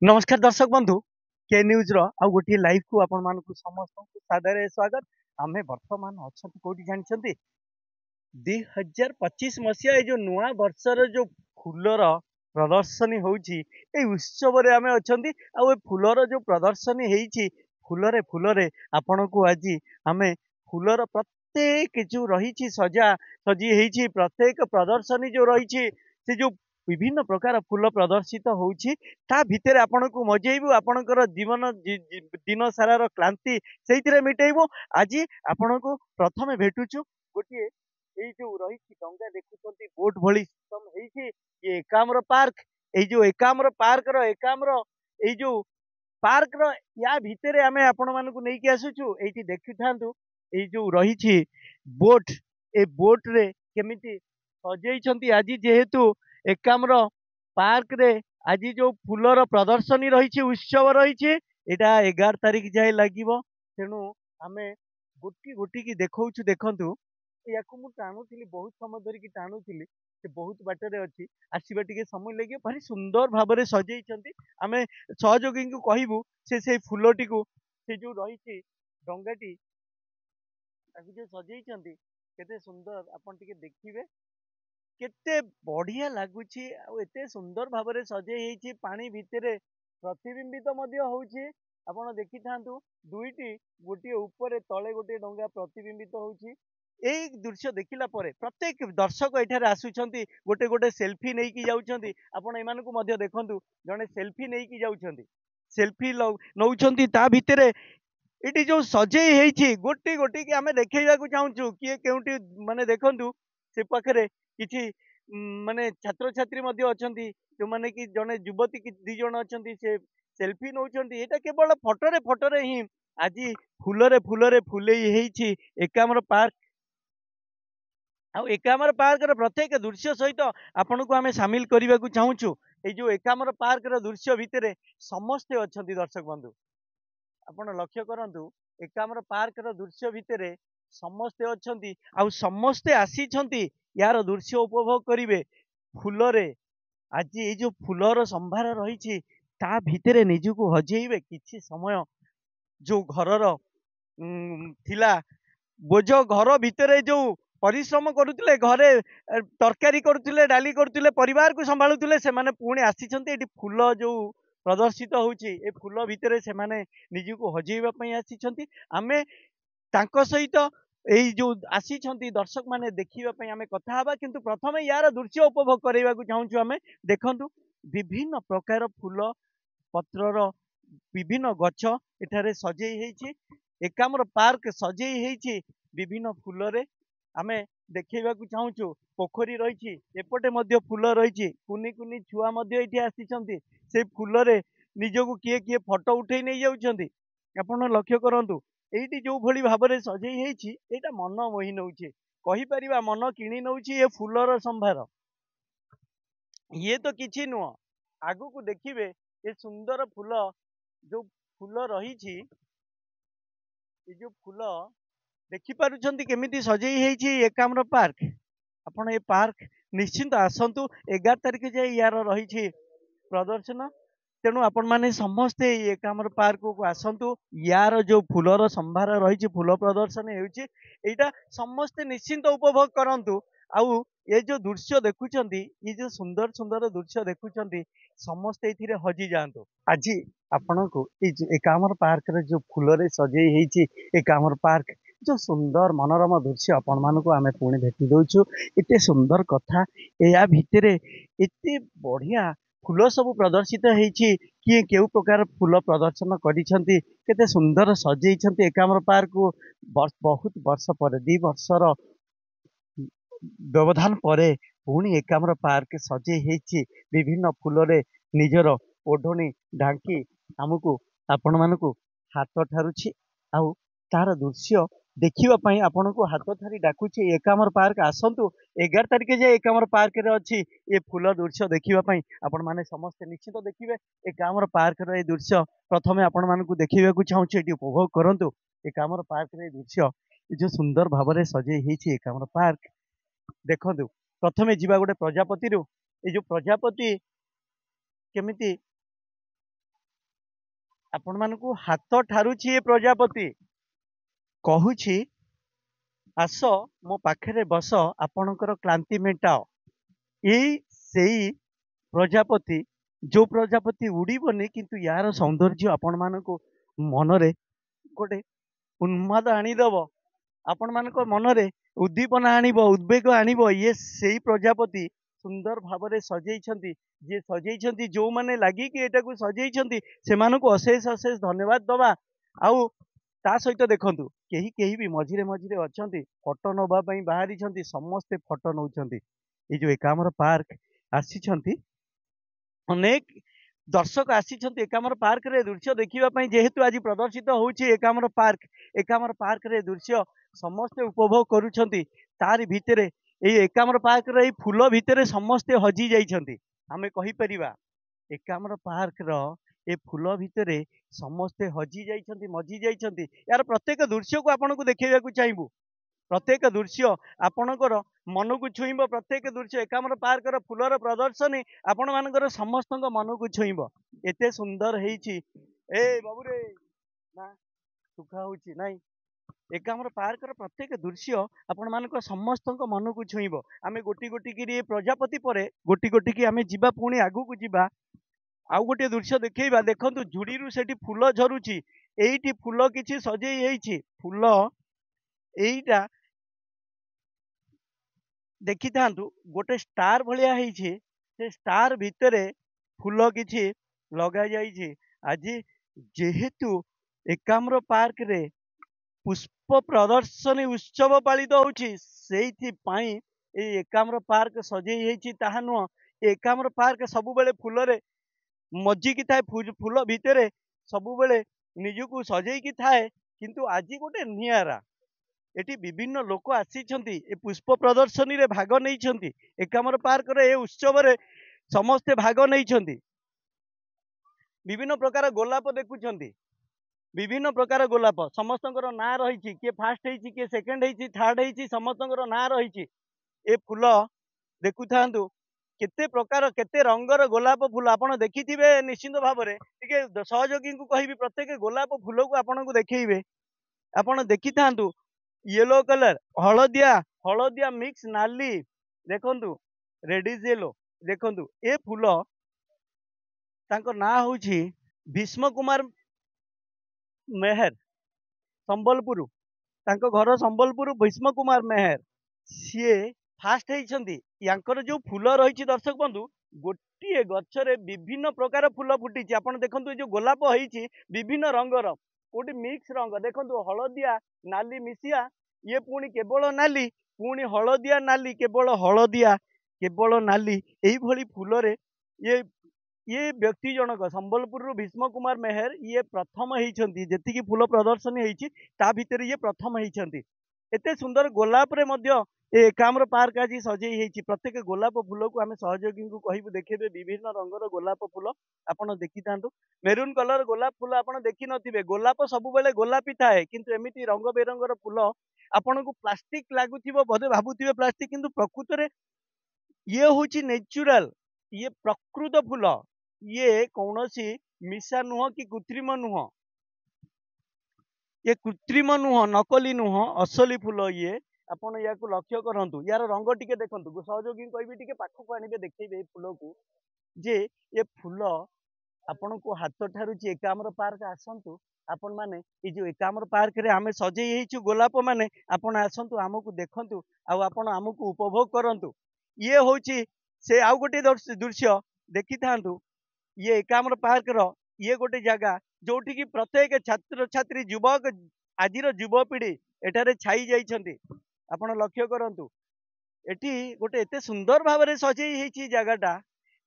नमस्कार दर्शक बंधु के न्यूज रो गोटे लाइव को आपण मानक समस्त सादर स्वागत। आमे वर्तमान अच्छा कोटी जानते 2025 मसीहा जो नुआ वर्षर जो फूलर प्रदर्शनी होउची ए उत्सव रे आमे अछंती आ ए फूलर जो प्रदर्शनी हेइची फूलरे आपण को आज आमे फूलर प्रत्येक जो रही सजा सजी हेइची प्रत्येक प्रदर्शनी जो रही से जो विभिन्न प्रकार फूल प्रदर्शित होउची ता भितर आपण को मजेइबू आपणकर जीवन दिन सारार क्लांति सेइथिरे मिटेइबो। आज आपण को प्रथमे भेटुछु गोटे এই যে রয়েছে ডঙ্গা দেখুଛନ୍ତି ବୋଟ ଭଳି ସିଷ୍ଟମ ହେଇଛି ये एकाम्र पार्क এই जो एकाम्र पार्क ର एकाम्र এই जो पार्क ର या ଭିତରେ ଆମେ ଆପଣ ମାନଙ୍କୁ ନେଇକି ଆସୁଛୁ ଏଇଠି ଦେଖିଥାନ୍ତୁ ଏଇ ଯୋଉ ରହିଛି ବୋଟ ଏ ବୋଟ ରେ କେମିତି ସଜେଇଛନ୍ତି ଆଜି ଯେହେତୁ ଏକାମ୍ର ପାର୍କ ରେ ଆଜି ଯୋଉ ଫୁଲର ପ୍ରଦର୍ଶନୀ ରହିଛି ଉତ୍ସବ ରହିଛି ଏଇଟା 11 ତାରିଖ ଯାଏ ଲାଗିବ ତେଣୁ ଆମେ ଗୋଟି ଗୋଟିକି ଦେଖଉଛୁ ଦେଖନ୍ତୁ याकू मु टाणुली बहुत समय धरिकी टाणुली से बहुत बाटर अच्छी आसवा टे समय लगे भारी सुंदर भाव में सजेई आम सहयोगी को कहबू से फूलटी को से जो रही डंगाटी जो सजेई केते सुंदर आपन टिके देखिए केते बढ़िया लगुच एते सुंदर भाव में सजे पानी भितर प्रतिबिंबित होउछि आपण देखि थांतु दुईटी गोटे ऊपर तले गोटे डंगा प्रतिबिंबित होउछि এই দৃশ্য ଦେଖିଲା ପରେ ପ୍ରତ୍ୟେକ ଦର୍ଶକ ଏଠାରେ ଆସୁଛନ୍ତି ଗୋଟେ ଗୋଟେ ସେଲ୍ଫି ନେଇକି ଯାଉଛନ୍ତି ଆପଣ ଏମାନଙ୍କୁ ମଧ୍ୟ ଦେଖନ୍ତୁ ଜଣେ ସେଲ୍ଫି ନେଇକି ଯାଉଛନ୍ତି ସେଲ୍ଫି ନଉଛନ୍ତି ତା ଭିତରେ ଏଠି ଯୋଉ ସଜେଇ ହେଇଛି ଗୋଟି ଗୋଟି କି ଆମେ ଦେଖେଇବାକୁ ଚାହୁଁଛୁ କିଏ କେଉଁଠି ମାନେ ଦେଖନ୍ତୁ ସେ ପାଖରେ କିଛି ମାନେ ଛାତ୍ରଛାତ୍ରୀ ମଧ୍ୟ ଅଛନ୍ତି ଯୋଉମାନେ କି ଜଣେ ଯୁବତୀ କି ଦି ଜଣ ଅଛନ୍ତି ସେ ସେଲ୍ଫି ନଉଛନ୍ତି ଏଇଟା କେବଳ ଫଟୋରେ ହିଁ ଆଜି ଫୁଲରେ ଫୁଲରେ ଫୁଲେଇ ହେଇଛି ଏକାମ୍ର ପାର୍କ ଆଉ ଏକାମ୍ର ପାର୍କର ପ୍ରତ୍ୟେକ ଦୃଶ୍ୟ ସହିତ ଆପଣଙ୍କୁ ଆମେ ସାମିଲ କରିବାକୁ ଚାହୁଁଛୁ ଏଇ ଯୋଉ ଏକାମ୍ର ପାର୍କର ଦୃଶ୍ୟ ଭିତରେ ସମସ୍ତେ ଅଛନ୍ତି ଦର୍ଶକ ବନ୍ଧୁ ଆପଣ ଲକ୍ଷ୍ୟ କରନ୍ତୁ ଏକାମ୍ର ପାର୍କର ଦୃଶ୍ୟ ଭିତରେ ସମସ୍ତେ ଅଛନ୍ତି ଆଉ ସମସ୍ତେ ଆସିଛନ୍ତି ୟାର ଦୃଶ୍ୟ ଉପଭୋଗ କରିବେ ଫୁଲରେ ଆଜି ଏଇ ଯୋଉ ଫୁଲର ସମ୍ଭାର ରହିଛି ତା ଭିତରେ ନିଜକୁ ହଜେଇବେ କିଛି ସମୟ ଯୋଉ ଘରର ଥିଲା ବୋଝ ଘର ଭିତରେ ଯୋଉ परिश्रम करुले घरे तरकारी करुले डाली करुले परिवार को संभालुले से माने पुणी आसी फूल जो प्रदर्शित होउची ए फूल भितर से माने निजको हजेइबा पई आसी आमे तांको सहित এই जो आसी दर्शक माने देखिबा पई आमे कथा हबा किंतु प्रथमे यार दृश्य उपभोग करैबा को चाहूछु आमे देखंतु विभिन्न प्रकार फूल पत्रर विभिन्न गछ एठारे सजेई हेछि एकाम्र पार्क सजेई हेछि विभिन्न फूलरे आमे देखा चाहूँ पोखरी रही एपटे फूल रही कुनी कुनी छुआ से फूल निजक किए किए फोटो उठे नहीं जाऊँच आप लक्ष्य करूँ ये जो भली भाव में सजे यहाँ मन मोहि नौ कहीपर मन कि नौ ये फूलर संभार ये तो किसी नुह आगु को देखिए ये सुंदर फूल जो फूल रही जो फूल देखिपुंट केमी सजे एकाम्र पार्क आपण ये पार्क निश्चिंत आसतु 11 तारिख जाए यार रही प्रदर्शन तेणु आपण मैंने समस्ते एकाम्र पार्क को आसतु यार जो फूलर संभार रही फूल प्रदर्शन होता समस्ते निश्चिंत उपभोग करूँ आउ ये जो दृश्य देखुं ये जो सुंदर सुंदर दृश्य देखुं समस्ते ये हजि जातु आज आपण को एकाम्र पार्क जो फूल सजे एकाम्र पार्क जो सुंदर मनोरम दृश्य आपण मानक आम पुणी भेटी दौचु एते सुंदर कथा या भितर एते बढ़िया फूल सब प्रदर्शित होती किए केउ प्रकार फूल प्रदर्शन करते सुंदर सजे एकाम्र पार्क को बहुत वर्ष पर 2 वर्षर व्यवधान पर पुणी एकाम्र पार्क सजे विभिन्न फूल निजर ओढ़णी ढांकी आमको आपण मानक हाथ ठारुछि आउ तार दृश्य देखा आपण को हाथ थारी डाकुची एकाम्र पार्क आसतु 11 तारिख जाए एकाम्र पार्क रे अच्छी ये फूल दृश्य देखापी आपण मैंने समस्ते निश्चित देखिए एकाम्र पार्क रे दृश्य प्रथम आपण मानक देखा चाहूँ ये उपभोग करूँ एकाम्र पार्क रे दृश्य जो सुंदर भाव में सजे एकाम्र पार्क देखु प्रथमे जीवा गोटे प्रजापति ये जो प्रजापति केमिति आपण मानकु हाथ ठारुछि ए प्रजापति कहुछि आस मो पाखरे बस आपणकर क्लांति मेटाओ। यही सेई प्रजापति जो प्रजापति उड़ीबनी किंतु यार सौंदर्य आपण मानकु मनरे गोटे उन्माद आनीदब आपण मानक मनरे उद्दीपना आनिब उद्वेग आनिब ये सेई प्रजापति सुंदर भावरे सजेइछंती जे सजेइछंती जो माने लागी कि एटा को सजेइछंती सेमानकु अशेष अशेष धन्यवाद दबा। आउ ता सहित देखंतु केही केही भी मझिरे मझिरे अछंती फोटो नबा पई बाहरी छंती समस्ते फोटो नउछंती। ए जो एकामर पार्क आसीछंती अनेक दर्शक आसीछंती एकामर पार्क रे दृश्य देखिबा पई जेहेतु आज प्रदर्शित होउछि एकामर पार्क रे दृश्य समस्ते उपभोग करूछंती। तारि भितरे ए एकामर पार्क रे फूल भितरे समस्ते हजी जाइछंती। आमे कहि परिबा एकामर पार्क रो ए फूल भितरे समस्ते हजी जाइछंती मजी जाइछंती। यार प्रत्येक दृश्य को आपन को देखैबा को चाहबू प्रत्येक दृश्य आपणकर मन को छुईब प्रत्येक दृश्य एकामर पार्कर फूलर प्रदर्शनी आपण मानकर समस्त मन को छुईब एते सुंदर हेइछि। ए बाबू रे ना सुखा होछि नाई एकामर पार्कर प्रत्येक दृश्य आपण मानक समस्त मन को छुईब। आमे गोटी गोटी की प्रजापति परे गोटी गोटी की आमे जिबा पुणी आगु को जिबा आउ गोटे दृश्य देखैबा देखंतु झुड़ीरू सेठी फूल झरुछि एइठी फूल किछि सजेई हेइछि फूल एइटा देखि थांतु गोटे स्टार भलिया हेइछि से स्टार भितरे फूल किछि लगा जाइछि। आज जेहेतु एकाम्र पार्क रे पुष्प प्रदर्शनी उत्सव पालित होछि सेइथि पई ए एकाम्र पार्क सजेई हेइछि ताहा नुह एकाम्र पार्क सबु बेले फूल रे मज्जी की थाए फूल भितरे सबु बेले निजुकु सजेई की थाए किंतु आजी गोटे नियारा एटी विभिन्न लोक आसीछंती ए पुष्प प्रदर्शनी रे भाग नैछंती एकामर पार्क रे ए उत्सव रे समस्ते भाग नैछंती। विभिन्न प्रकार गोलाप देखुछंती विभिन्न प्रकार गोलाप समस्तଙ୍କର नाम रहिछि के फास्ट हेइछि के सेकंड हेइछि थर्ड हेइछि समस्तଙ୍କର नाम रहिछि। ए फूल देखु थांतु केते प्रकार केते रंगर गोलाप फूल आपण देखिथिबे निश्चित भाबरे टिके सहयोगी को कहिबी प्रत्येक गोलाप फूल को आपण को देखैबे आपण देखि थांतु येलो कलर हलदिया हलदिया मिक्स नाली देखंतु रेडिश येलो देखंतु ए फूल तांको ना होछि भीष्म कुमार मेहर संबलपुर तांको घर संबलपुर भीष्म कुमार मेहर सीए फास्ट हेइछंती यांकर जो फूल रहिछि दर्शक बंधु गोटिए गछरे विभिन्न प्रकार फूल फुटिछि आपण देखंतु जो गोलाप हेइछि विभिन्न रंगर कोटी मिक्स रंग देखंतु हलदिया नाली मिसिया ये पुणी केवल नाली पुणी हलदिया नाली केवल नाली एही भली फूल रे ये व्यक्ति जनक संबलपुर भीष्म कुमार मेहर ये प्रथम हेइछंती जेतिकी फूल प्रदर्शनी हेइछि ता भितर ये प्रथम हेइछंती। एते सुंदर गोलाप रे मध्य ए एकाम्र पार्क आज सजेई हेइछि प्रत्येक गोलाप फूल को आमे सहयोगी को कहिबु देखिबे विभिन्न रंगर गोलाप फूल आपण देखि थांतु मेरून कलर गोलाप फूल आपण देखि नथिबे गोलाप सब बेले गोलापी थाए किंतु एमिति रंग बेरंगर फूल आपण को प्लास्टिक लागुथिबो बोधे भाबुथिबे प्लास्टिक किंतु प्रकृत रे ये होछि नेचुरल ये प्रकृत फूल ये कौनसी मिशा नुह कि कृत्रिम नुह ये कृत्रिम नुह नकली नुह असली फूल ये आपण या को लक्ष्य करंतु यार रंग टिके देखंतु सहयोगी कहबी टिके पाखक आनिबे देखैबे ए फूल को जे ये फूल आपण को हाथ ठारू जे एकाम्र पार्क आसंतु आपण माने ए जो एकाम्र पार्क रे आमे सजेई हेइछु गोलाप माने आपण आसंतु हमकु देखंतु आ आपण हमकु उपभोग करंतु। ये होछि से आउ गोटे दृश्य देखि थांतु ये एकाम्र पार्क रो ये गोटे जगह जोठी की प्रत्येक छात्र छात्री युवक आजिर युवपीढ़ी एठारे छाई जाइछंती आपण लक्ष्य करंतु एटी गोटे एते सुंदर भाव सजेई हेइछि जगहटा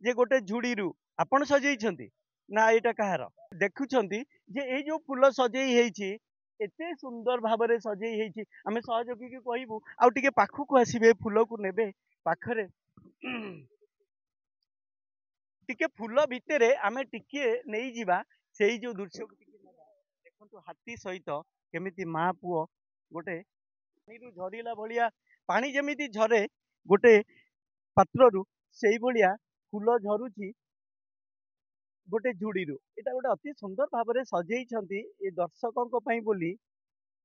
जे गोटे झुड़ीरू आपण सजेइछंती ना एटा कहार देखुछंती जे ए जो फूल सजेई हेइछि एते सुंदर भाव सजेई हेइछि आमे सहयोगी के कहिबू आउ टिके पाखकु आसीबे फूल को नेबे पाखरे टिके फूल भितरे आमे टिके नहीं जिबा सेई जो दृश्य को टिके देखंतु हाथी सहित केमिति मां पुओ गोटे पानी झरिला भलिया पानी जेमिति झरे गोटे पात्ररू सेई भलिया फूल झरुची गोटे जुड़ीरू एटा गोटे अति सुंदर भाव सजेइछंती ए दर्शकों ପାଇଁ ବୋଲି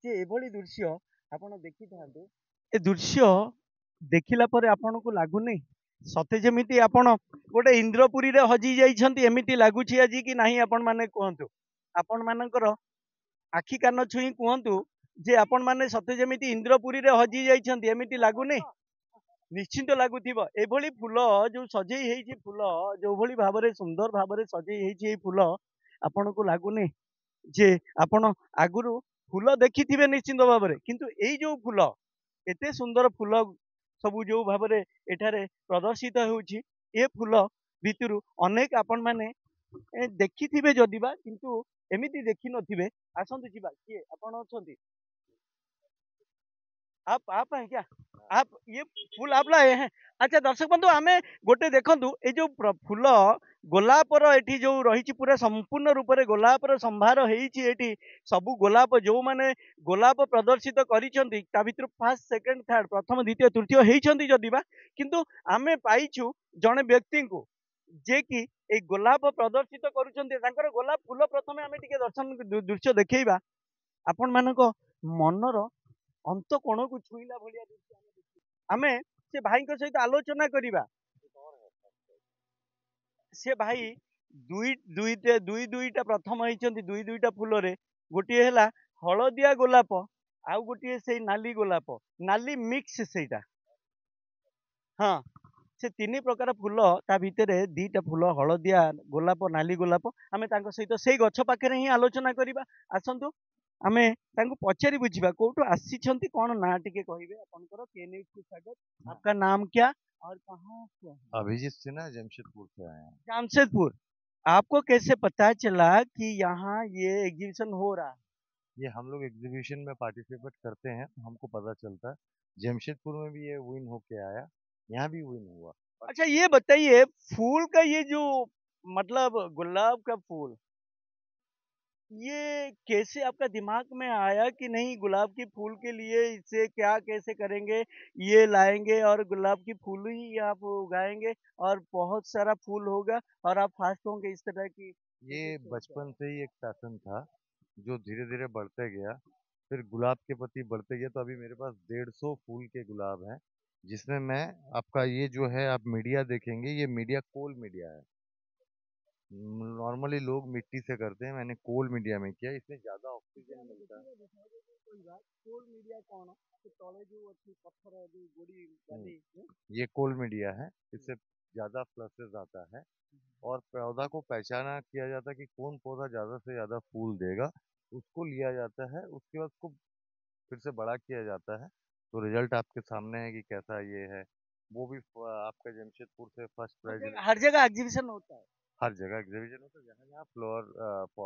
ଯେ ଏଭଳି ଦୃଶ୍ୟ ଆପଣ ଦେଖିଥାନ୍ତୁ। ଏ ଦୃଶ୍ୟ ଦେଖିଲା ପରେ ଆପଣଙ୍କୁ ଲାଗୁନି ସତେ ଯେମିତି ଆପଣ ଗୋଟେ ଇନ୍ଦ୍ରପୁରୀରେ ହଜି ଯାଇଛନ୍ତି ଏମିତି ଲାଗୁଛି ଆଜି କି ନାହିଁ? ଆପଣ ମାନେ କୁହନ୍ତୁ, ଆପଣ ମାନଙ୍କର ଆଖି କାନ ଛୁଇଁ କୁହନ୍ତୁ ଯେ ଆପଣ ମାନେ ସତେ ଯେମିତି ଇନ୍ଦ୍ରପୁରୀରେ ହଜି ଯାଇଛନ୍ତି ଏମିତି ଲାଗୁନି? ନିଶ୍ଚିନ୍ତ ଲାଗୁଥିବ। ଏଭଳି ଫୁଲ ଯୋଉ ସଜେଇ ହେଇଛି, ଫୁଲ ଯୋଉଭଳି ଭାବରେ ସୁନ୍ଦର ଭାବରେ ସଜେଇ ହେଇଛି ଏଇ ଫୁଲ, ଆପଣଙ୍କୁ ଲାଗୁନି ଯେ ଆପଣ ଆଗରୁ ଫୁଲ ଦେଖିଥିବେ ନିଶ୍ଚିନ୍ତ ଭାବରେ, କିନ୍ତୁ ଏଇ ଯୋଉ ଫୁଲ, ଏତେ ସୁନ୍ଦର ଫୁଲ ସବୁ ଯୋଉ ଭାବରେ ଏଠାରେ ପ୍ରଦର୍ଶିତ ହେଉଛି, ଏ ଫୁଲ ଭିତରୁ ଅନେକ ଆପଣ ମାନେ ଦେଖିଥିବେ ଯଦିବା କିନ୍ତୁ ଏମିତି ଦେଖିନଥିବେ। ଆସନ୍ତୁ ଯିବା। କିଏ ଆପଣ ଅଛନ୍ତି? आप हैं क्या? आप ये फूल आप लाए हैं? अच्छा दर्शक बंधु, आमे गोटे देखंतु ए जो फूल गोलापर एठी जो रही पूरा संपूर्ण रूप से गोलापर संभार हेइछि। एठी सबु गोलाप जो माने गोलाप प्रदर्शित करिसंती ता भितर फर्स्ट सेकंड थर्ड प्रथम द्वितीय तृतीय हेइसंती जदिबा, किंतु आमे पाइछु जणे व्यक्ति को जे कि ए गोलाप प्रदर्शित करूछंती। तांकर गोलाप फूल प्रथमे आमे टिके दर्शन दृश्य देखैबा। आपण मानको मनर अंत कोण को छुईला भलिया दृश्य आमे से भाई सहित आलोचना करिबा। से भाई दुई दुईटे दुई दुईटा प्रथम होइचंती दुई दुईटा फूल रे गोटे हैला हळदिया गोलाप, आउ गोटे से नाली गोलाप, नाली मिक्स सेटा। हाँ, से तीन प्रकार फूल ता भितर दीटा फूल हळदिया गोलाप नाली गोलाप। आमे तांको सहित सेई गछ पाखरे ही आलोचना करिबा। आसंतु आमे तांको पचारि बुझिबा कोठो आसीछंती, कोन ना टिके कहिबे आपनकर। के न्यूज़ को स्वागत। आपका नाम क्या और कहाँ से हैं? अभिजीत सिन्हा जमशेदपुर से आए हैं। जमशेदपुर। आपको कैसे पता चला कि यहाँ ये एग्जीबिशन हो रहा है? ये हम लोग एग्जीबिशन में पार्टिसिपेट करते हैं तो हमको पता चलता है। जमशेदपुर में भी ये विन होके आया, यहाँ भी विन हुआ। अच्छा ये बताइए, फूल का ये जो मतलब गुलाब का फूल, ये कैसे आपका दिमाग में आया कि नहीं गुलाब के फूल के लिए इसे क्या कैसे करेंगे, ये लाएंगे और गुलाब की फूल ही आप उगाएंगे और बहुत सारा फूल होगा और आप फास्ट होंगे, इस तरह की ये कैसे सोचा? बचपन से ही एक पैशन था जो धीरे धीरे बढ़ते गया। फिर गुलाब के प्रति बढ़ते गया तो अभी मेरे पास 150 फूल के गुलाब हैं, जिसमें मैं आपका ये जो है आप मीडिया देखेंगे, ये मीडिया कोल मीडिया है। नॉर्मली लोग मिट्टी से करते हैं, मैंने कोल मीडिया में किया। इसमें ज़्यादा ऑक्सीजन मिलता है। ये कोल मीडिया है, इससे ज़्यादा फ्लसेस आता है और पौधा को पहचाना किया जाता है कि कौन पौधा ज़्यादा से ज़्यादा फूल देगा, उसको लिया जाता है। उसके बाद उसको फिर से बड़ा किया जाता है, तो रिजल्ट आपके सामने है कि कैसा ये है। वो भी आपका जमशेदपुर से फर्स्ट प्राइज। हर जगह एग्जीबिशन होता है। हर जगह एग्जीबिशन होता है जहाँ जहाँ फ्लोर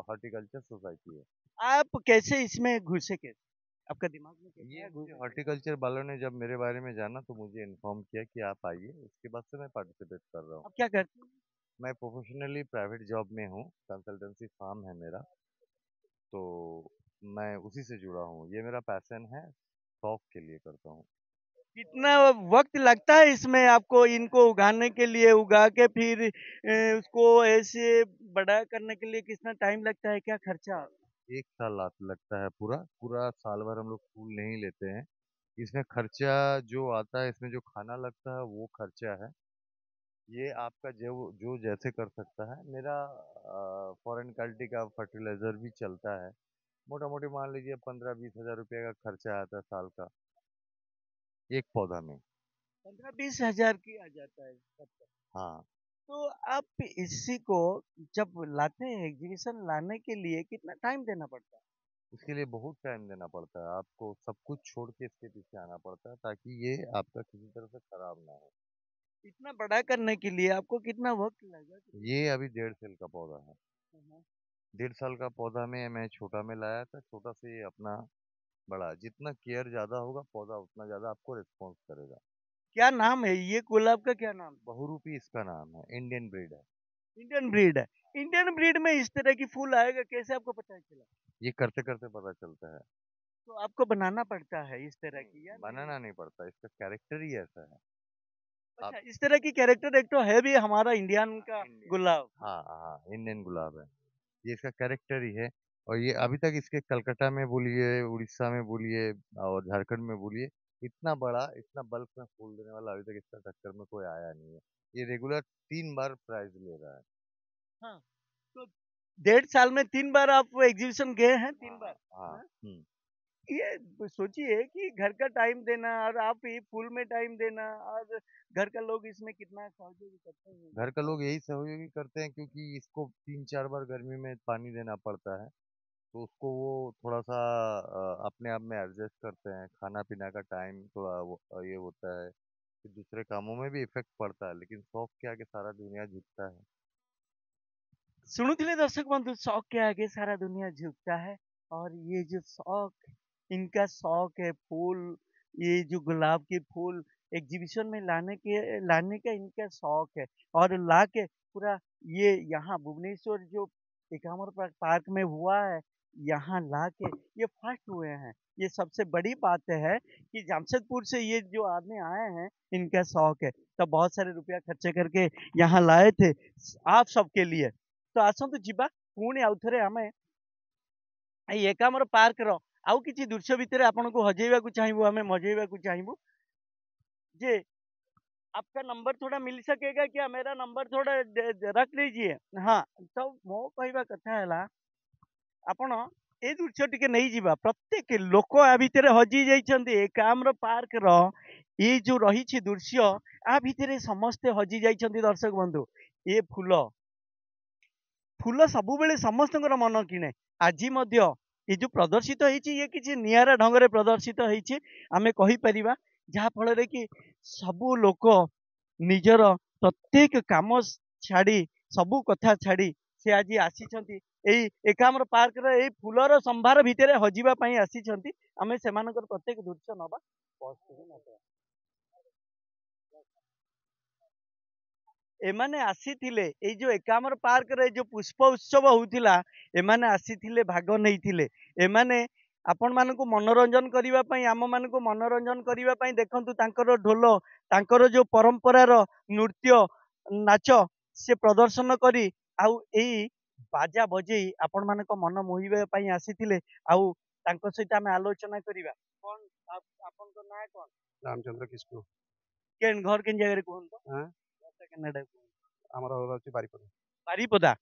हॉर्टिकल्चर सोसाइटी है। आप कैसे इसमें घुसे, कैसे आपका दिमाग में कैसे ये आया मुझे घुसने का? हॉर्टिकल्चर वालों ने जब मेरे बारे में जाना तो मुझे इन्फॉर्म किया कि आप आइए, उसके बाद से मैं पार्टिसिपेट कर रहा हूँ। आप क्या करते हैं? मैं प्रोफेशनली प्राइवेट जॉब में हूँ, कंसल्टेंसी फार्म है मेरा, तो मैं उसी से जुड़ा हूँ। ये मेरा पैशन है, शौक के लिए करता हूँ। कितना वक्त लगता है इसमें आपको इनको उगाने के लिए, उगा के फिर उसको ऐसे बड़ा करने के लिए कितना टाइम लगता है, क्या खर्चा? 1 साल लगता है पूरा। पूरा साल भर हम लोग फूल नहीं लेते हैं। इसमें खर्चा जो आता है, इसमें जो खाना लगता है वो खर्चा है। ये आपका जो जो जैसे कर सकता है। मेरा फॉरेन क्वालिटी का फर्टिलाइजर भी चलता है। मोटा मोटी मान लीजिए 15-20 हज़ार रुपये का खर्चा आता है साल का एक पौधा में। 15-20 हजार की आ जाता है खर्चा। हाँ, तो आप इसी को जब लाते हैं एग्जीबिशन लाने के लिए कितना टाइम देना पड़ता है? इसके लिए बहुत टाइम देना पड़ता है। आपको सब कुछ छोड़ के इसके पीछे आना पड़ता है ताकि ये आपका किसी तरह से खराब ना हो। इतना बड़ा करने के लिए आपको कितना वक्त लगा? ये अभी 1.5 साल का पौधा है। हाँ। 1.5 साल का पौधा में मैं छोटा में लाया था, छोटा से ये अपना बड़ा। जितना केयर ज़्यादा होगा पौधा उतना ज़्यादा आपको रिस्पॉन्स करेगा। क्या नाम है ये गुलाब का, क्या नाम? बहुरूपी इसका नाम है, इंडियन ब्रीड है। इंडियन ब्रीड है। इंडियन ब्रीड में इस तरह की फूल आएगा कैसे आपको पता चला? ये करते करते पता चलता है। तो आपको बनाना पड़ता है इस तरह नहीं, की या नहीं? बनाना नहीं पड़ता, इसका कैरेक्टर ही ऐसा है। आप अच्छा, इस तरह की कैरेक्टर एक तो है भी हमारा इंडियन का इंडियन, गुलाब। हाँ हाँ, इंडियन गुलाब है। ये इसका कैरेक्टर ही है। और ये अभी तक इसके कलकत्ता में बोलिए, उड़ीसा में बोलिए और झारखंड में बोलिए, इतना बड़ा, इतना बल्क में फूल देने वाला अभी तक इसका टक्कर में कोई आया नहीं है। ये रेगुलर 3 बार प्राइज ले रहा है। हाँ, तो 1.5 साल में 3 बार आप एग्जीबिशन गए हैं, तीन हाँ बार हाँ हाँ। हाँ? ये सोचिए कि घर का टाइम देना और आप ये फूल में टाइम देना, और घर का लोग इसमें कितना सहयोग करते हैं। घर का लोग यही सहयोगी करते हैं क्योंकि इसको 3-4 बार गर्मी में पानी देना पड़ता है, तो उसको वो थोड़ा सा अपने आप में एडजस्ट करते हैं। खाना पीना का टाइम थोड़ा ये होता है कि दूसरे कामों में भी इफेक्ट पड़ता है, लेकिन शौक के आगे सारा दुनिया झुकता है। सुनुथिले दर्शक बंधु, शौक के आगे सारा दुनिया झुकता है। और ये जो शौक, इनका शौक है फूल, ये जो गुलाब के फूल एग्जीबिशन में लाने का इनका शौक है। और ला के पूरा ये यहाँ भुवनेश्वर जो एकाम्र पार्क में हुआ है, यहाँ ला के ये फर्स्ट हुए हैं। ये सबसे बड़ी बात है कि जमशेदपुर से ये जो आदमी आए हैं, इनका शौक है, तब बहुत सारे रुपया खर्चे करके यहाँ लाए थे आप सबके लिए। तो आसतु ଯିବା ପୁଣି ଆଉଥରେ ଆମେ ଏଇ ଏକାମ୍ର ପାର୍କର ଆଉ କିଛି ଦୃଶ୍ୟ ଭିତରେ ଆପଣଙ୍କୁ ହଜେଇବାକୁ ଚାହିଁବୁ, ଆମେ ମଜେଇବାକୁ चाहेंबू जे आपका नंबर थोड़ा मिल सकेगा क्या? मेरा नंबर थोड़ा रख लीजिए। हाँ, तो मो कहवा कथा है ଆପଣ ଏ ଦୃଶ୍ୟ ଟିକେ ନେଇଯିବା। ପ୍ରତ୍ୟେକ ଲୋକ ଆ ଭିତରେ ହଜି ଯାଇଛନ୍ତି। ଏକାମ୍ର ପାର୍କର ଏଇ ଯୋଉ ରହିଛି ଦୃଶ୍ୟ, ଆ ଭିତରେ ସମସ୍ତେ ହଜି ଯାଇଛନ୍ତି ଦର୍ଶକ ବନ୍ଧୁ। ଏ ଫୁଲ, ଫୁଲ ସବୁବେଳେ ସମସ୍ତଙ୍କର ମନ କିଣେ। ଆଜି ମଧ୍ୟ ଏ ଯୋଉ ପ୍ରଦର୍ଶିତ ହେଇଛି, ଇଏ କିଛି ନିଆରା ଢଙ୍ଗରେ ପ୍ରଦର୍ଶିତ ହେଇଛି ଆମେ କହିପାରିବା। ଯାହା ଫଳରେ କି ସବୁ ଲୋକ ନିଜର ପ୍ରତ୍ୟେକ କାମ ଛାଡି, ସବୁ କଥା ଛାଡି ସେ ଆଜି ଆସିଛନ୍ତି ଏଇ ଏକାମ୍ର ପାର୍କର ଏଇ ଫୁଲର ସମ୍ଭାର ଭିତରେ ହଜିବା ପାଇଁ ଆସିଛନ୍ତି। ଆମେ ସେମାନଙ୍କର ପ୍ରତ୍ୟେକ ଦୃଶ୍ୟ ନବା। ଏମାନେ ଆସିଥିଲେ ଏଇ ଯୋଉ ଏକାମ୍ର ପାର୍କରେ ଯୋଉ ପୁଷ୍ପ ଉତ୍ସବ ହଉଥିଲା, ଏମାନେ ଆସିଥିଲେ, ଭାଗ ନେଇଥିଲେ। ଏମାନେ ଆପଣମାନଙ୍କୁ ମନୋରଞ୍ଜନ କରିବା ପାଇଁ, ଆମମାନଙ୍କୁ ମନୋରଞ୍ଜନ କରିବା ପାଇଁ, ଦେଖନ୍ତୁ ତାଙ୍କର ଢୋଲ, ତାଙ୍କର ଯୋଉ ପରମ୍ପରାର ନୃତ୍ୟ ନାଚ ସେ ପ୍ରଦର୍ଶନ କରି, ଆଉ ଏଇ ବାଜା ବଜେଇ ଆପଣମାନଙ୍କ ମନ ମୋହିବା ପାଇଁ ଆସିଥିଲେ। ଆଉ ତାଙ୍କ ସହିତ ଆମେ ଆଲୋଚନା କରିବା। କଣ ଆପଣଙ୍କ ନାଁ କଣ? रामचंद्र किस्कु କେନ୍ ଘର କେନ୍ ଜାଗାରେ କୁହନ୍ତୁ? हाँ ଘରଟା କେନ୍ ଆଡେ କୁହନ୍ତୁ? आमर होची बारिपदा ବାରିପଦା।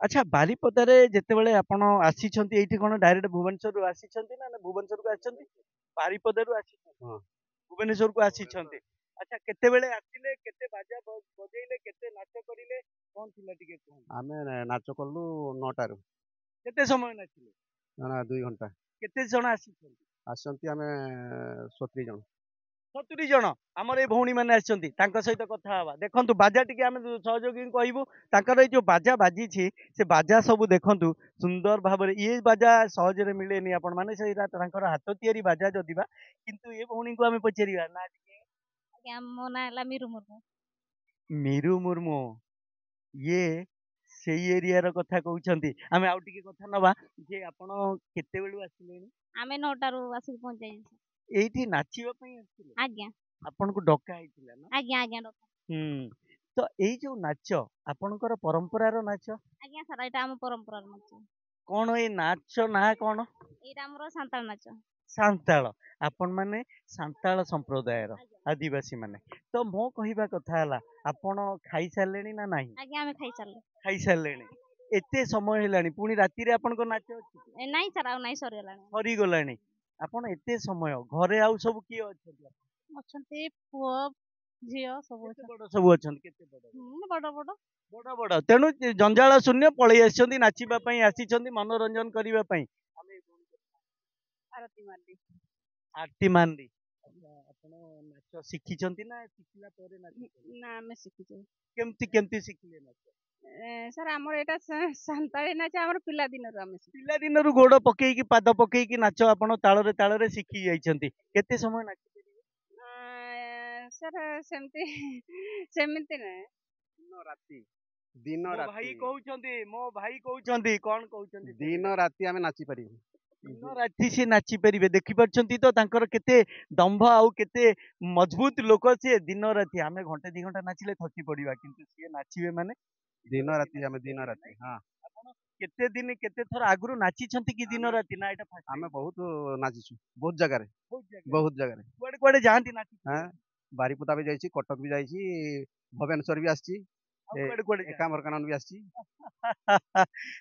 ଆଚ୍ଛା, ବାରିପଦାରେ ଯେତେବେଳେ ଆପଣ ଆସିଛନ୍ତି, ଏଇଠି କଣ ଡାଇରେକ୍ଟ ଭୁବନେଶ୍ୱରରୁ ଆସିଛନ୍ତି ନା ଭୁବନେଶ୍ୱରକୁ ଆସିଛନ୍ତି? ବାରିପଦାରୁ ଆସିଛନ୍ତି, हाँ ଭୁବନେଶ୍ୱରକୁ ଆସିଛନ୍ତି। ଆଚ୍ଛା, କେତେବେଳେ ଆସିଲେ, କେତେ ବାଜା ବଜେଇଲେ, କେତେ ନାଚ କରିଲେ, କଣ ଥିଲା ଟିକେ କୁହନ୍ତୁ। आमे नाच कलु 9टारू କେତେ ସମୟ ନାଚିଲେ? ना 2 घंटा କେତେ ଜଣ ଆସିଛନ୍ତି? आसंती आमे 70 जन 70 ଜଣ ଆମର ଏଇ ଭଉଣୀ ମାନେ ଆସିଛନ୍ତି। ତାଙ୍କ ସହିତ କଥା ହବା। ଦେଖନ୍ତୁ ବାଜା ଟିକେ ଆମେ ସହଯୋଗୀ କହିବୁ। ତାଙ୍କର ଏଇ ଯୋଉ ବାଜା ବାଜିଛି, ସେ ବାଜା ସବୁ ଦେଖନ୍ତୁ ସୁନ୍ଦର ଭାବରେ। ଇଏ ବାଜା ସହଜରେ ମିଳେନି, ଆପଣ ମାନେ ସେଇଟା ତାଙ୍କର ହାତ ତିଆରି ବାଜା ଯଦିବା। କିନ୍ତୁ ଏ ଭଉଣୀଙ୍କୁ ଆମେ ପଚାରିବା ନା ଟିକେ। ଆଜ୍ଞା ମୋ ନାଁ ହେଲା ମିରୁ ମୁର୍ମୁ। ମିରୁ ମୁର୍ମୁ, ଇଏ ସେଇ ଏରିଆର କଥା କହୁଛନ୍ତି। ଆମେ ଆଉ ଟିକେ କଥା ନବା ଯେ ଆପଣ କେତେବେଳୁ ଆସିଲେଣି? ଆମେ 9ଟାରୁ ଆସିକି ପହଞ୍ଚିଯାଇଛୁ। ଏଇଠି ନାଚିବା ପାଇଁ ଆସିଥିଲେ? ଆଜ୍ଞା ଆପଣଙ୍କୁ ଡକା ହେଇଥିଲା ନା? ଆଜ୍ଞା ଆଜ୍ଞା ଡକ୍ଟର। ହୁଁ। ତ ଏଇ ଯୋଉ ନାଚ ଆପଣଙ୍କର ପରମ୍ପରାର ନାଚ, ଆଜ୍ଞା ସାର୍ ଏଇଟା ଆମ ପରମ୍ପରାର ନାଚ। କଣ ଏଇ ନାଚ ନା କଣ? ଏଇଟା ଆମର ସାନ୍ତାଳ ନାଚ। ସାନ୍ତାଳ। ଆପଣ ମାନେ ସାନ୍ତାଳ ସମ୍ପ୍ରଦାୟର ଆଜ୍ଞା ଆଦିବାସୀ ମାନେ। ତ ମୋ କହିବା କଥା ହେଲା, ଆପଣ ଖାଇସାରିଲେଣି ନା ନାହିଁ? ଆଜ୍ଞା ଆମେ ଖାଇସାରିଲୁ। ଖାଇସାରିଲେଣି। ଏତେ ସମୟ ହେଲାଣି, ପୁଣି ରାତିରେ ଆପଣଙ୍କ ନାଚ ଅଛି? ନାଇଁ ସାର୍ ଆଉ ନାଇଁ ସରିଗଲାଣି। ସରିଗଲାଣି। ଆପଣ ଏତେ ସମୟ ଘରେ ଆଉ ସବୁ କିଏ ଅଛନ୍ତି? ଅଛନ୍ତି ପୁଅ ଝିଅ ସବୁ କେତେ ଅଛନ୍ତି। ବଡ ସବୁ ଅଛନ୍ତି? କେତେ ବଡ? ବଡ ବଡ। ବଡ ବଡ। ତେଣୁ ଜଞ୍ଜାଳ ଶୂନ୍ୟ ପଳେଇ ଆସିଛନ୍ତି, ନାଚିବା ପାଇଁ ଆସିଛନ୍ତି, ମନୋରଞ୍ଜନ କରିବା ପାଇଁ। ଆରତି ମାର୍ଡି। ଆରତି ମାନ୍ଦି। ଆଚ୍ଛା, ଆପଣ ନାଚ ଶିଖିଛନ୍ତି ନା ଶିଖିଲା ପରେ ନାଚୁଛନ୍ତି? ନା ଆମେ ଶିଖିଛୁ। କେମିତି କେମିତି ଶିଖିଲେ ନାଚ? ସାର୍ ଆମର ଏଇଟା ସାନ୍ତାଳୀ ନାଚ ଆମର ପିଲାଦିନରୁ ଆମେ ଶିଖୁ। ପିଲାଦିନରୁ ଗୋଡ ପକେଇକି, ପାଦ ପକେଇକି ନାଚ ଆପଣ ତାଳରେ ତାଳରେ ଶିଖି ଯାଇଛନ୍ତି। କେତେ ସମୟ ନାଚିପାରିବେ? ସାର୍ ସେମିତି ସେମିତି ନାହିଁ। दिन राति दिन ମୋ ଭାଇ राति କହୁଛନ୍ତି, ମୋ ଭାଇ କହୁଛନ୍ତି, କଣ କହୁଛନ୍ତି? दिन राति आमे नाची पारिबु। दिन राति से नाची पारे देखिपार तो तांकर केते दंभ आउ केते मजबूत लोक सी दिन राति आम घंटे 2 घंटा नाचिले थकी पड़ा किंतु सी नाचिबे माने दिन राति आमे दिन राति हाँ केते दिन केते थर आगुरु नाची कि दिन राति ना एटा फर्स्ट आमे बहुत नाचिछु बहुत जगह बहुत जगह कुआडे कुआडे जांती नाची हाँ बारीपुदा भी जाइछि कटक भी जाइछि भुवनेश्वर भी आछि कुआडे कुआडे एकामरकानन भी आछि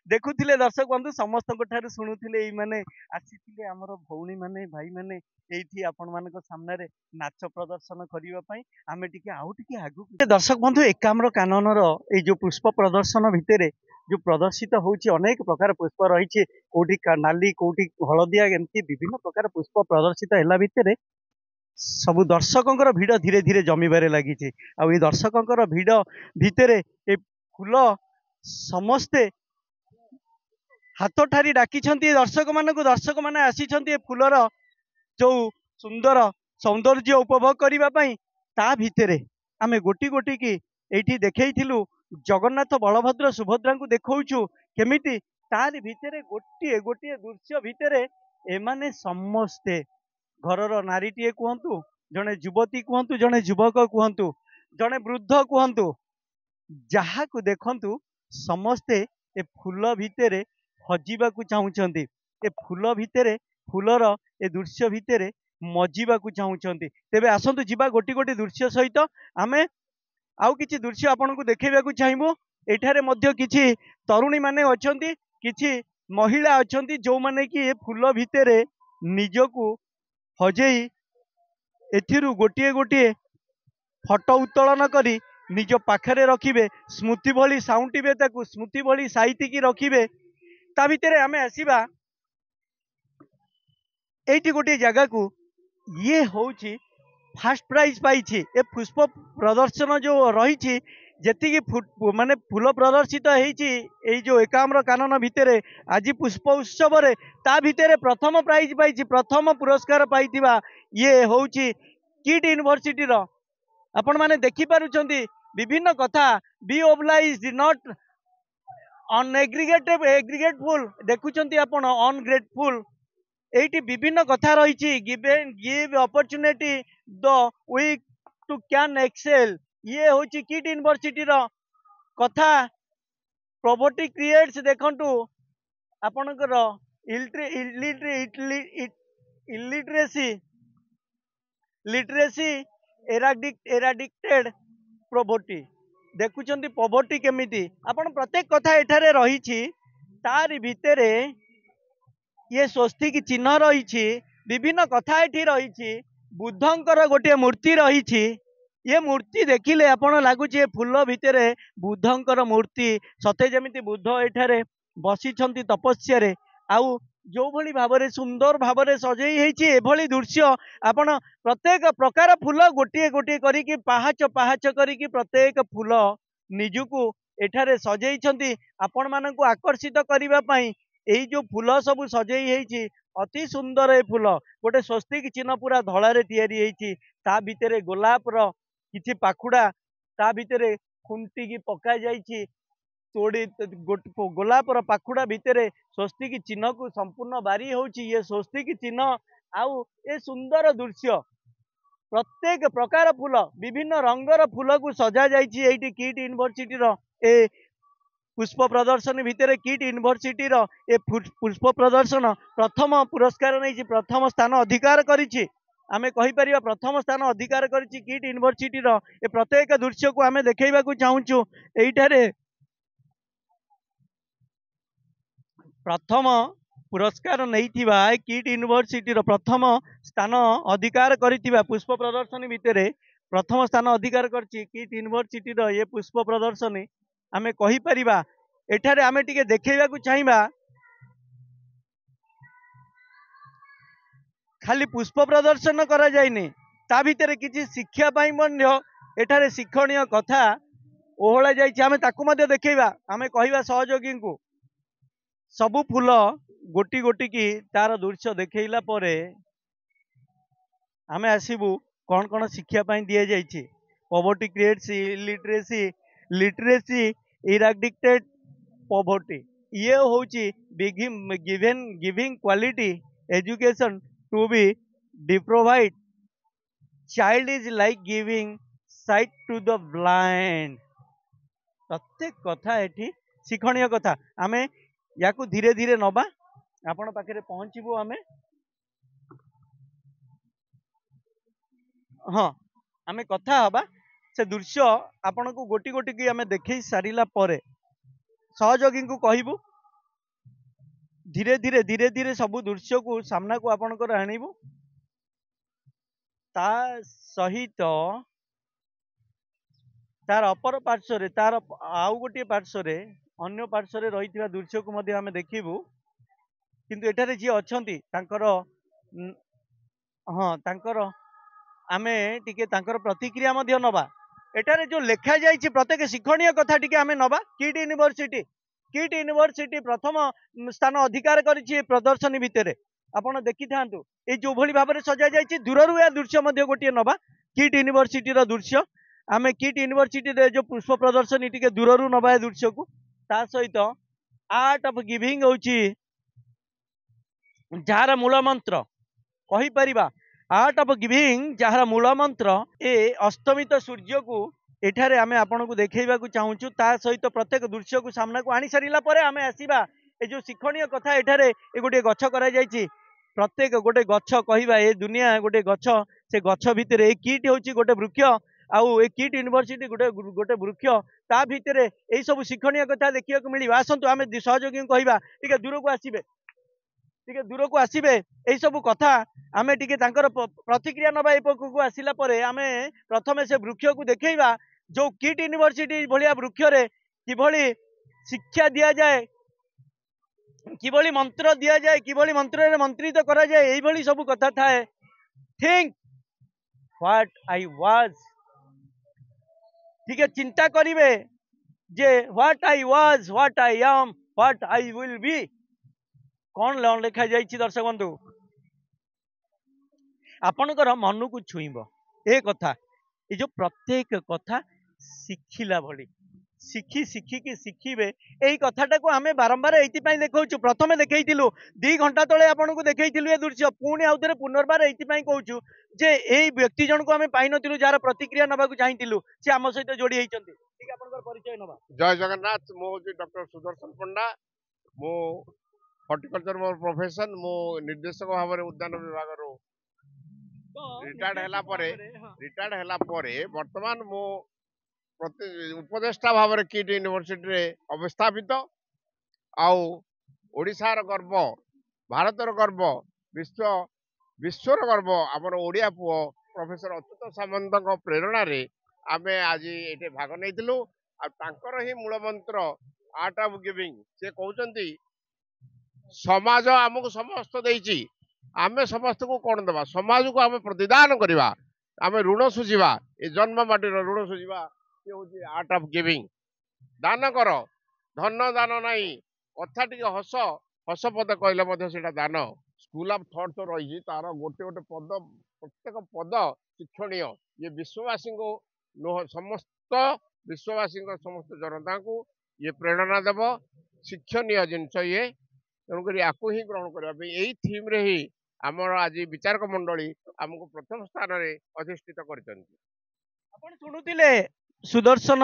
देखुथिले दर्शक बंधु समस्त ठारू शुणुथिले एई माने आसीथिले हमर भौणी माने भाई माने एइठी आपण मानक सामने रे नाच प्रदर्शन करिवा पई आमे टिके आउ टिके आगु दर्शक बंधु एकाम्र काननर एई जो पुष्प प्रदर्शन भितरे जो प्रदर्शित होउची अनेक प्रकार पुष्प रहिछि कोठी नाली कोठी हळदिया एमती विभिन्न प्रकार पुष्प प्रदर्शित हैला भितरे सबु दर्शकंकर भिड़ धीरे धीरे जमीबारे लगी आ दर्शकंकर भिड़ भितरे ए फूल समस्ते हाथ ठारी डाकी दर्शक माने आसी फूलर जो सुंदर सौंदर्य उपभोग करने ता भितरे आमे गोटी गोटी की एठी देखैथिलु जगन्नाथ बलभद्र सुभद्रा को देखौछु केमिति तार भितरे गोटे गोटे दृश्य भितरे एमाने समस्ते घरर नारीटीए कहतु जड़े युवती कहतु जड़े युवक कहतु जड़े वृद्ध कहतु जहाँ को देखंतु समस्ते ए फूल भितर हजिबा चाहूँगी ए फूल भितर फूलर ए दृश्य भितर मजिबा चाहूँगी तेबे आसतु जीवा गोटी गोटी दृश्य सहित आमे आउ किछि दृश्य आपन को देखैबा चाहबो एठारे मध्य किछि तरुणी माने अछंती किछि महिला अछंती जो माने कि ए फूल भितर निजको हजेई एथिरु गोटे गोटे फटो उत्तोलन करी निज पाखरे रखिबे स्मृति भली साउंटिबे ताकू स्मृति भली साइतिकी रखिबे ता भितरे आमे आसीबा एठी गोटे जगह को ये होउची फर्स्ट प्राइज पाइछि ए पुष्प प्रदर्शन जो रही जेतिकी माने फूल प्रदर्शित होईछि एई जो एकाम्र कानन भितरे आज पुष्प उत्सव रे ता भितरे प्रथम प्राइज पाइछि प्रथम पुरस्कार पाइथिबा ये होउछि किट यूनिवर्सिटी रो आपण माने देखि पारुछंती विभिन्न कथा बी ओब्लाइज नॉट एग्रीगेटफुल देखुछंती आपण अनग्रेटफुल एठी विभिन्न कथा रही give opportunity the weak to can excel ये होची किट यूनिवर्सिटी रो कथा प्रॉपर्टी क्रिएट्स देखंतु आपणकर लिटरेसी एराडिक्टेड प्रॉपर्टी देखुचंती पॉवर्टी केमिति आपण प्रत्येक कथा एठारे रही तार भितरे ये स्वस्तिक चिन्ह रही विभिन्न कथा एठी रही बुद्धंकर गोटे मूर्ति रही ये मूर्ति देखिले आपण लगुच फूल भितर बुद्धंकर मूर्ति सते जमिति बुद्ध एठारे बसिछंती तपस्या आउ जो भली भावरे सुंदर भावरे सजई हेछि एभली दृश्य आपण प्रत्येक प्रकार फूल गोटे गोटे करिकी पाहाच पाहाच करिकी प्रत्येक फूल निजुकु एठारे सजई आपण मानकु आकर्षित करिबा पई एई जो फूल सब सजई हेछि अति सुंदर ए फूल गोटे स्वस्तिक चिन्ह पूरा धड़ारे तैयारी हेछि ता भितरे गोलाप रो किछि पाखुड़ा ता भितरे खुंटी की पका जाइछि तोड़ी गोलाप रो पाखुड़ा भितरे स्वस्तिक चिन्ह को संपूर्ण बारी होछि ये स्वस्तिक चिन्ह आउ ए सुंदर दृश्य प्रत्येक प्रकार फूल विभिन्न रंगर फूल को सजा जाइछि एठी किट यूनिवर्सिटी रो ए पुष्प प्रदर्शन भितर किट यूनिवर्सिटी रो ए पुष्प प्रदर्शन प्रथम पुरस्कार नहीं प्रथम स्थान अधिकार करिछि आमे कहि परिबा प्रथम स्थान अधिकार करिछि किट यूनिवर्सिटी रो ए प्रत्येक दृश्य को आमे देखैबा को चाहूछु एइठारे प्रथम पुरस्कार नैथिबा किट यूनिवर्सिटी रो प्रथम स्थान अधिकार करिथिबा पुष्प प्रदर्शनी भितर प्रथम स्थान अधिकार करछि किट यूनिवर्सिटी रो ये पुष्प प्रदर्शनी आमे कहि परिबा एठारे आमे टिके देखैबा को चाहिबा खाली पुष्प प्रदर्शन करा जायनी ता भितर किछि शिक्षा पाई मन्य एठारे शिक्षणीय कथा ओहळा जायछि आमे ताकु मध्ये देखैबा आमे कहिबा सहयोगी को सबु फूल गोटी गोटी की तार दृश्य देखैला परे आमे आसीबु कौन कौन शिक्षा पाई दिया जायछि poverty creates literacy eradicated poverty ये होची giving quality education to be डिप्रोवाइड child is like giving sight to the blind. प्रत्येक कथा एठी शिक्षणीय कथा आमे याकू धीरे धीरे नबा आपण पाखे पहुंचबू आमे। हाँ आमे कथा हबा से दृश्य आपण को गोटी गोटी की आमे देखै सारिला परे सहयोगी को कहबू धीरे धीरे सब दृश्य को सामना को आपणकर आणबू ता सहित तार अपर पार्श्व तार आउ गोटे पार्श्व अन्य पार्श्व रही दृश्य को मध्य आमे देखिबू किंतु एठारे जी अछंती तांकर हाँ तांकर आमे टिके तांकर प्रतिक्रिया मध्य नबा। एठारे जो लेखा जाइछि प्रत्येक शिक्षणीय कथा टिके आमे नबा। किट यूनिवर्सिटी प्रथम स्थान अधिकार करिछि प्रदर्शनी भितरे आपण देखि थांतु ए जो भली भाबरे सजा जाइछि दूररु या दृश्य मध्य गोटे नबा। किट यूनिवर्सिटी रो दृश्य आमे किट यूनिवर्सिटी रे जो पुष्प प्रदर्शनी टिके दूररु नबा दृश्य को ता सहित आर्ट ऑफ गिविंग होछि जार मूल मंत्र कहि परिबा। आर्ट ऑफ गिविंग जार मूल मंत्र ए अस्तमित सूर्य को एठारे आमे आपण को देखैबा को चाहूछु। ता सहित प्रत्येक दृश्य को सामना को आनी सारिला परे आमे आसीबा ए जो शिक्षणीय कथा एठारे ए गोटे गछ करा जाइछि प्रत्येक गोटे गछ कहिबा ए दुनिया गोटे गछ से गछ भितरे ए किट होछि गोटे वृक्ष आउ ए किट यूनिवर्सिटी गोटे गोटे वृक्ष ता भितरे एई सब शिक्षणीय कथा देखिया को मिलिबा। आसंतु आमे सहयोगी कहिबा टिके दूर को आसीबे एई सब कथा आमे टिके तांकर प्रतिक्रिया नबा ए पकु आसिला परे आमे प्रथमे से वृक्ष को देखैबा जो किट यूनिवर्सिटी भलिया वृक्ष रे किभली शिक्षा दिया जाए किभली मंत्र दिया जाए किभली मंत्र रे मंत्रित करा जाए एई भली सब कथा थाए। थिंक व्हाट आई वाज ठीक है चिंता करिवे जे what I was what I am what I will be कौन लेखा जाइछि दर्शक बंधु आपणकर मन को छुईब ए कथा ये जो प्रत्येक कथा शिखिला भली शिखी शिखिकी शिखिबे एई कथाटा को आमे बारंबार एइति पई देखौछु। प्रथमे देखैतिलु 2 घंटा तळे आपन को देखैतिलु ए दृश्य पुणी आउथरे पुनर्बार एइति पई कहूछु जे एई व्यक्ति जन को आमे पाइ नतिलु जार प्रतिक्रिया नबा को चाहितिलु से आम सहित जोड़ी हेइचंती। ठीक आपनकर परिचय नबा। जय जगन्नाथ मो डॉक्टर सुदर्शन पंडा मो हॉर्टिकल्चर मोर प्रोफेशन मो निर्देशक भाव उद्यान विभाग रो रिटायर्ड हैला परे वर्तमान मो उपदेष्टा भाव किट यूनिवर्सिटी रे अवस्थापित आउ ओडिशार गर्व भारतर गर्व विश्वर गर्व आमर ओडिया पुओ प्रोफेसर अच्युत सामंत प्रेरणा रे आमे आज ये भाग नहीं ही मूल मंत्र आर्ट ऑफ गिविंग से कहते समाज आमको समस्त देइछि आमे समस्त को कौन देवा समाज को आमे प्रतिदान करवा आमे ऋण सुझिबा ए जन्म माटी ऋण सुझिबा ये हूँ आर्ट ऑफ गिविंग। दान कर धन दान नहीं कथा टी हस हस पद कहले दान स्कूल ऑफ थॉट तो रही तार गोटे गोटे पद प्रत्येक पद शिक्षणीय ये विश्ववासी को समस्त विश्ववासी समस्त जनता को ये प्रेरणा देव शिक्षणीय जिनस ये तेणुक आपको ही ग्रहण करने यही थीम रे ही आमर आज विचारक मंडली आमको प्रथम स्थान में अधिष्ठित कर शुणुले सुदर्शन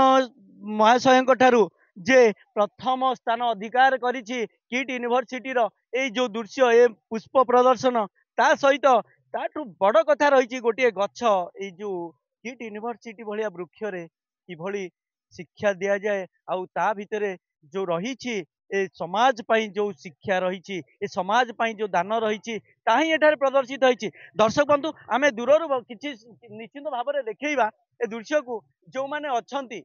महाशय ठारू जे प्रथम स्थान अधिकार करिछि किट यूनिवर्सिटी रो ए जो दृश्य ए पुष्प प्रदर्शन ता सहित ताठू बड़ कथा रही गोटे गछ ए जो किट यूनिवर्सिटी भलिया वृक्ष रे किभली शिक्षा दिया जाए आउ ता भितरे जो रही ए समाज पाई जो शिक्षा रही ए समाज पाई जो दान रही ताही एठारे प्रदर्शित होइछि। दर्शक बंधु आमे दूररु किछि निश्चित भाव में देखैबा ए दृश्य को जो माने अछंती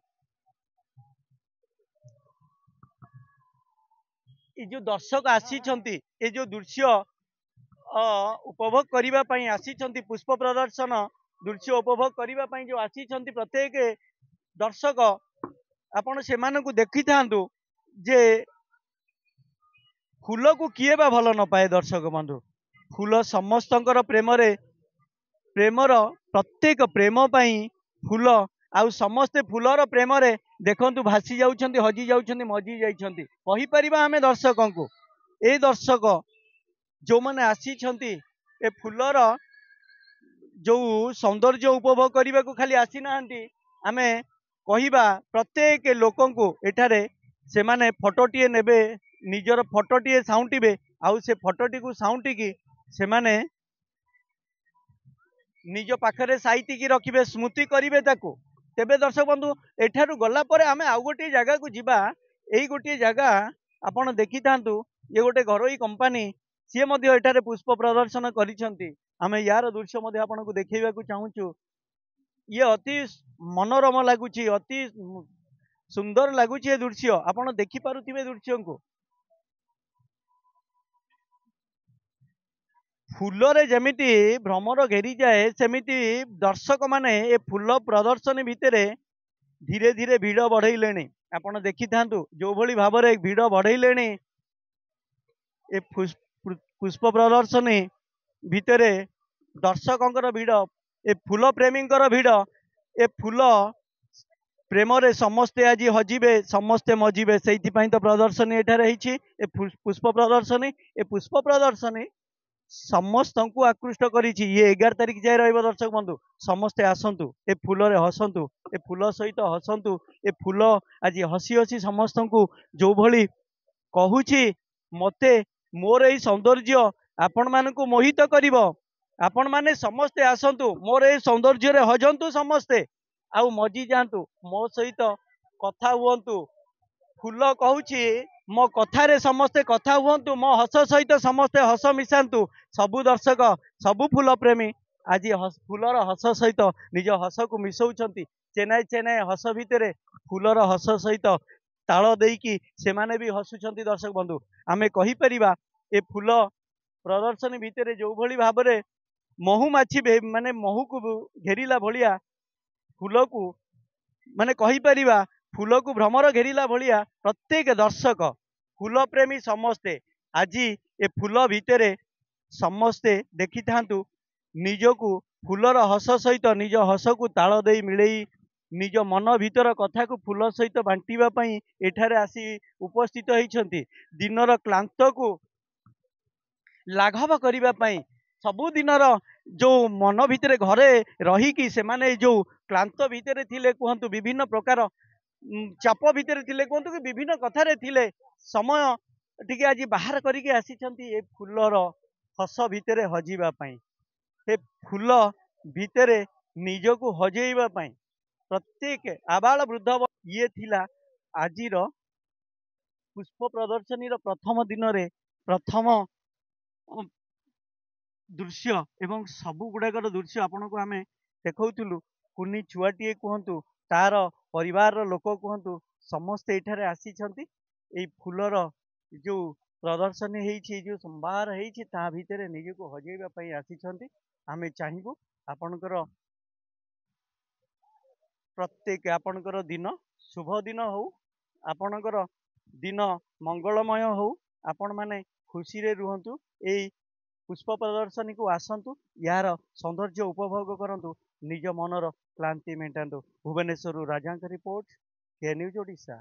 ए जो दर्शक आसीछंती ए जो दृश्य उपभोग करिबा पई आसीछंती पुष्प प्रदर्शन दृश्य उपभोग करिबा पई जो आसीछंती प्रत्येक दर्शक आपण से मानकु देखि थांतु जे फूल को किए बा भल न पाए। दर्शक बंधु फूल समस्तंकर प्रेमर प्रत्येक प्रेम पाई फूल आउ समस्ते फूलर प्रेम रे देखंतु भासी जाउछंती हजी जाउछंती मजी जाइछंती कहि परिबा आमे दर्शकों को ए दर्शक जो माने आसी छंती ए फूलर जो सौंदर्य उपभोग करने को खाली आसी नाहंती आमे कहिबा प्रत्येक लोकों को एठारे से माने फोटोटीए नेबे निजर फोटोटीए साउंटिबे आउ से फोटोटी को साउंटी की से माने निज पाखरे साइती की रखिबे स्मृति करिवे ताको तेबे दर्शक बंधु एठारु गला परे आमे आउ गोटे जगह को जिबा एई गोटे जगह आपण देखि थांतु ये गोटे घरोई कंपनी सी मध्य एठारे पुष्प प्रदर्शन करिसंती आमे यार दृश्य मध्य आपण को देखैबा को चाहूचु ये अति मनोरम लागुची अति सुंदर लागुची ये दृश्य आपण देखि पारुथिबे दृश्य को फूलरे जमिति भ्रमर घेरी जाए सेमिति दर्शक माने ए फूल प्रदर्शनी भितरे धीरे धीरे भिड़ बढ़ेलेनी आपण देखि थांतु जो भली भाबरे भिड़ बढ़ेलेनी ए पुष्प प्रदर्शनी भितरे दर्शकों भिड़ ए फूल प्रेमी भिड़ ए फूल प्रेम रे समस्ते आज हजिबे समस्ते मजिबे से तो प्रदर्शनी एठारे हिची ए पुष्प प्रदर्शनी ए पुष्प प्रदर्शनी समस्त को आकृष्ट करिछि ये 11 तारिख जाए रहिबो दर्शक बंधु समस्ते आसंतु ए फूल रे हसंतु ए फूल सहित हसंतु ए फूल आज हसी हसी समस्त को जो भली कहूछि मते मोर ए सौंदर्य आपण मानकु मोहित करिवो आपण माने समस्ते आसंतु मोर ए सौंदर्य रे हजंतु समस्ते आउ मजी जातु मो सहित कथा हुअंतु फूल कहूछि मो कथारे समस्ते कथा हुअंतु मो हस सहित समस्ते हस मिशांतु सबु दर्शक सबु फूल प्रेमी आज फूलर हस सहित निज हस को मिसौछंती चेन्नई चेन्नई हस भितरे फूलर हस सहित ताल देकी से माने भी हसुछंती दर्शक बंधु आमे कहि परिबा ए फूल प्रदर्शनी भितरे जो भली भाबरे महू माछी माने महू को घेरिला भलिया फूल को माने कहि परिबा फूल को भ्रमर घेरिला भलिया प्रत्येक दर्शक फूल प्रेमी समस्ते आज ए फूल भितरे समस्ते देखि थांतु निजको फूलर हस सहित निज हस को ताल दे मिलई निज मन भीतर कथा को फूल सहित बांटिबा पई एठारे आसी उपस्थित होइछंती दिनर क्लांत को लाघव करिबा पई सबु दिनर जो मन भितरे घरे रही कि से माने जो क्लांत भितरे थिले कहंतु विभिन्न प्रकार चाप भितरे थिले कहंतु कि विभिन्न कथा रे थिले समय टिके आज बाहर करिके आसीछंती ए फूलर हस भितरे हजिबा पई ए फूल भितरे निजको हजेइबा पई प्रत्येक आबाल वृद्ध ये थिला आजिर पुष्प प्रदर्शनी प्रथम दिन रे प्रथम दृश्य एवं सबु गुड़ाकर दृश्य आपण को आमे देखौथुलु कुनी छुआटीए कहतु तार परिवार लोक कहतु समस्ते एठारे आसीछंती ए फूलर जो प्रदर्शनी हेइछि जो संभार हेइछि ता भितरे निजको हजेइबा पई आसीछंती आमे चाहिबु आपणकर प्रत्येक आपणकर दिन शुभ दिन हो आपणकर दिन मंगलमय हो आपण माने खुशी रे रुहंतु ए पुष्प प्रदर्शनी को आसंतु यार सौंदर्य उपभोग करंतु निज मनर क्लांति मेटातु भुवनेश्वर राजा रिपोर्ट के न्यूज ओडिशा।